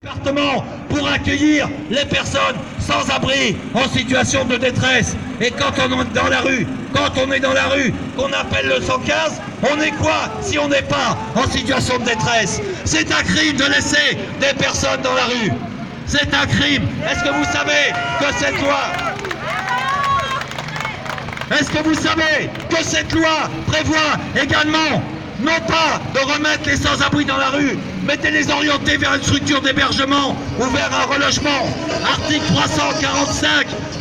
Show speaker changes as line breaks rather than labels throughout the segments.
Département pour accueillir les personnes sans abri en situation de détresse. Et quand on est dans la rue, qu'on appelle le 115, on est quoi si on n'est pas en situation de détresse? C'est un crime de laisser des personnes dans la rue. C'est un crime. Est-ce que vous savez que cette loi prévoit également non pas de remettre les sans-abri dans la rue, mais de les orienter vers une structure d'hébergement ou vers un relogement. Article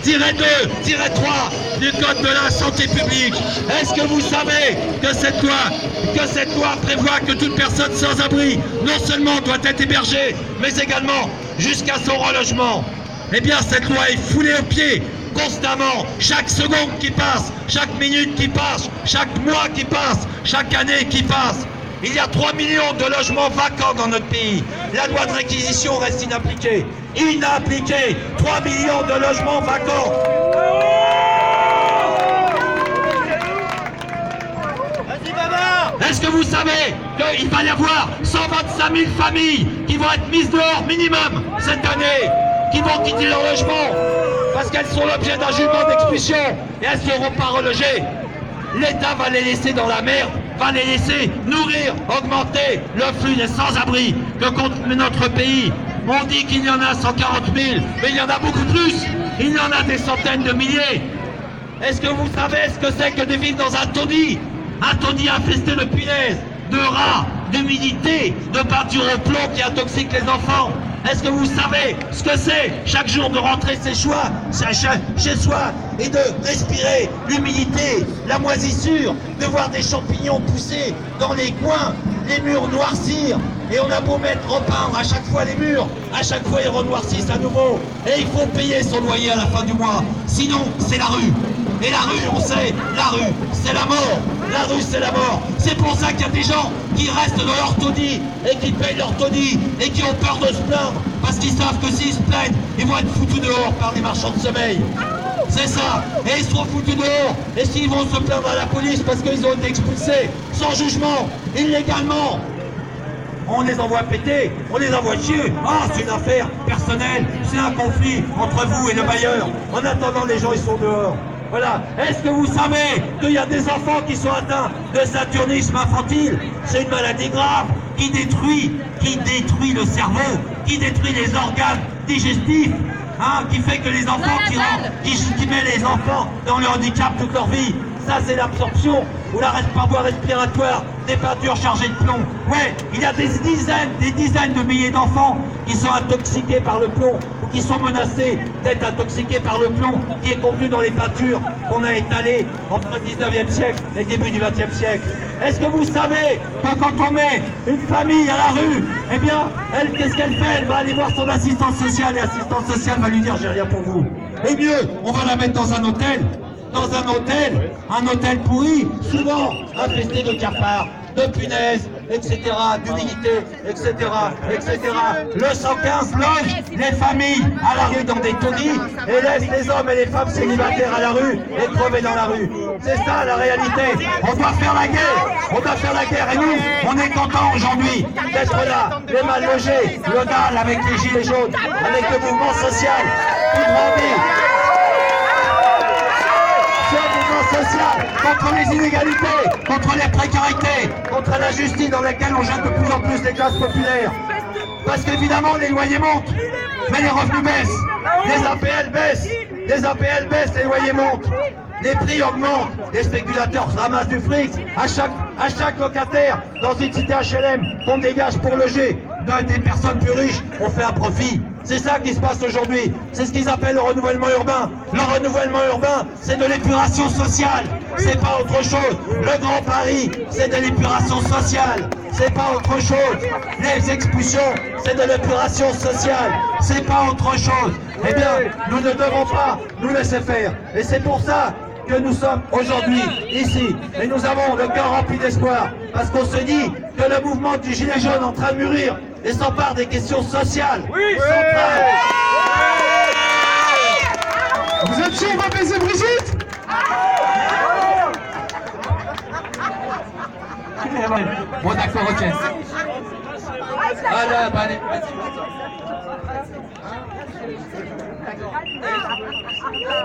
345-2-3 du Code de la santé publique. Est-ce que vous savez que cette loi prévoit que toute personne sans abri non seulement doit être hébergée, mais également jusqu'à son relogement? Eh bien, cette loi est foulée aux pieds constamment, chaque seconde qui passe, chaque minute qui passe, chaque mois qui passe, chaque année qui passe. Il y a 3 millions de logements vacants dans notre pays. La loi de réquisition reste inappliquée. 3 millions de logements vacants. Est-ce que vous savez qu'il va y avoir 125 000 familles qui vont être mises dehors minimum cette année, qui vont quitter leur logement parce qu'elles sont l'objet d'un jugement d'expulsion et elles ne seront pas relogées? L'État va les laisser dans la merde, va les laisser nourrir, augmenter le flux des sans-abri que compte notre pays. On dit qu'il y en a 140 000, mais il y en a beaucoup plus. Il y en a des centaines de milliers. Est-ce que vous savez ce que c'est que de vivre dans un taudis infesté de punaises, de rats, d'humidité, de peinture au plomb qui intoxique les enfants? Est-ce que vous savez ce que c'est chaque jour de rentrer chez soi et de respirer l'humidité, la moisissure, de voir des champignons pousser dans les coins, les murs noircir, et on a beau repeindre à chaque fois les murs, à chaque fois ils renoircissent à nouveau, et il faut payer son loyer à la fin du mois, sinon c'est la rue. Et la rue, on sait, la rue, c'est la mort. La rue, c'est la mort. C'est pour ça qu'il y a des gens qui restent dans leur taudis et qui payent leur taudis et qui ont peur de se plaindre parce qu'ils savent que s'ils se plaignent, ils vont être foutus dehors par les marchands de sommeil. C'est ça. Et ils seront foutus dehors. Et s'ils vont se plaindre à la police parce qu'ils ont été expulsés sans jugement, illégalement, on les envoie péter, on les envoie chier. Ah, c'est une affaire personnelle, c'est un conflit entre vous et le bailleur. En attendant, les gens, ils sont dehors. Voilà. Est-ce que vous savez qu'il y a des enfants qui sont atteints de saturnisme infantile? C'est une maladie grave qui détruit le cerveau, qui détruit les organes digestifs, qui fait que les enfants qui met les enfants dans le handicap toute leur vie. Ça, c'est l'absorption ou la voie respiratoire des peintures chargées de plomb. Ouais, il y a des dizaines de milliers d'enfants qui sont intoxiqués par le plomb ou qui sont menacés d'être intoxiqués par le plomb qui est contenu dans les peintures qu'on a étalées entre le 19e siècle et le début du 20e siècle. Est-ce que vous savez que quand on met une famille à la rue, eh bien, elle, qu'est-ce qu'elle fait? Elle va aller voir son assistante sociale et l'assistante sociale va lui dire « j'ai rien pour vous ». Et mieux, on va la mettre dans un hôtel pourri, souvent infesté de cafards, de punaises, etc., d'humidité, etc. Le 115 loge les familles à la rue dans des taudis et laisse les hommes et les femmes célibataires à la rue et crever dans la rue. C'est ça la réalité. On doit faire la guerre et nous, on est contents aujourd'hui d'être là, les mal logés, le DAL avec les gilets jaunes, avec le mouvement social qui grandit. Social, contre les inégalités, contre les précarités, contre la justice dans laquelle on jette de plus en plus les classes populaires. Parce qu'évidemment les loyers montent, mais les revenus baissent, les APL baissent, les loyers montent, les prix augmentent, les spéculateurs ramassent du fric, à chaque locataire dans une cité HLM qu'on dégage pour loger des personnes plus riches, on fait un profit. C'est ça qui se passe aujourd'hui. C'est ce qu'ils appellent le renouvellement urbain. Le renouvellement urbain, c'est de l'épuration sociale. C'est pas autre chose. Le Grand Paris, c'est de l'épuration sociale. C'est pas autre chose. Les expulsions, c'est de l'épuration sociale. C'est pas autre chose. Eh bien, nous ne devons pas nous laisser faire. Et c'est pour ça que nous sommes aujourd'hui ici. Et nous avons le cœur rempli d'espoir. Parce qu'on se dit que le mouvement du gilet jaune est en train de mûrir et s'empare des questions sociales. Oui, centrales.
Vous êtes sûr, on va baiser Brigitte?
Bon, d'accord, ok. Voilà, bah, allez, vas-y.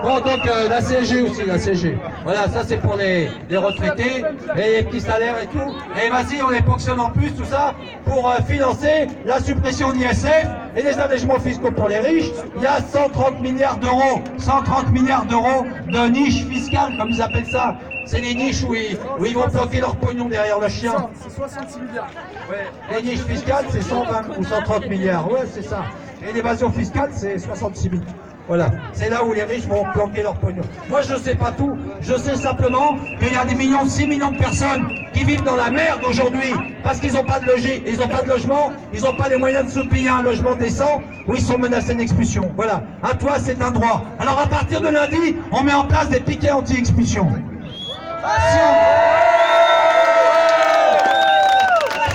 Bon, donc la CSG aussi, la CSG. Voilà, ça c'est pour les retraités et les petits salaires et tout. Et vas-y, on les ponctionne en plus, tout ça, pour financer la suppression de l'ISF et les allègements fiscaux pour les riches. Il y a 130 milliards d'euros, 130 milliards d'euros de niches fiscales, comme ils appellent ça. C'est les niches où ils vont planquer leur pognon derrière le chien.
C'est 66 milliards.
Ouais. Les niches fiscales, c'est 120 ou 130 milliards. Ouais, c'est ça. Et l'évasion fiscale, c'est 66 milliards. Voilà, c'est là où les riches vont planquer leur pognon. Moi, je ne sais pas tout. Je sais simplement qu'il y a des millions, 6 millions de personnes qui vivent dans la merde aujourd'hui parce qu'ils n'ont pas de logis, ils n'ont pas de logement, ils n'ont pas les moyens de se payer un logement décent ou ils sont menacés d'expulsion. Voilà, à toi, c'est un droit. Alors, à partir de lundi, on met en place des piquets anti-expulsion.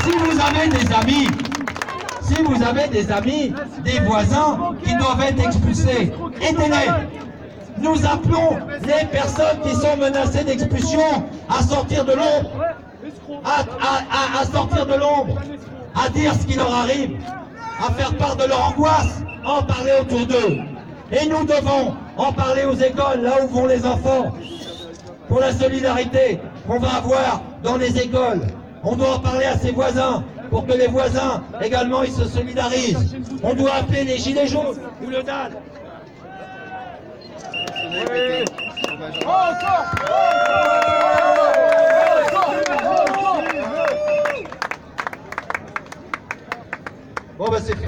Si vous avez des amis, des voisins qui doivent être expulsés, aidez-les. Nous appelons les personnes qui sont menacées d'expulsion à sortir de l'ombre, à sortir de l'ombre, à dire ce qui leur arrive, à faire part de leur angoisse, à en parler autour d'eux. Et nous devons en parler aux écoles, là où vont les enfants, pour la solidarité qu'on va avoir dans les écoles. On doit en parler à ses voisins, pour que les voisins, également, ils se solidarisent. On doit appeler les gilets jaunes ou le DAD. Bon, bah c'est fait.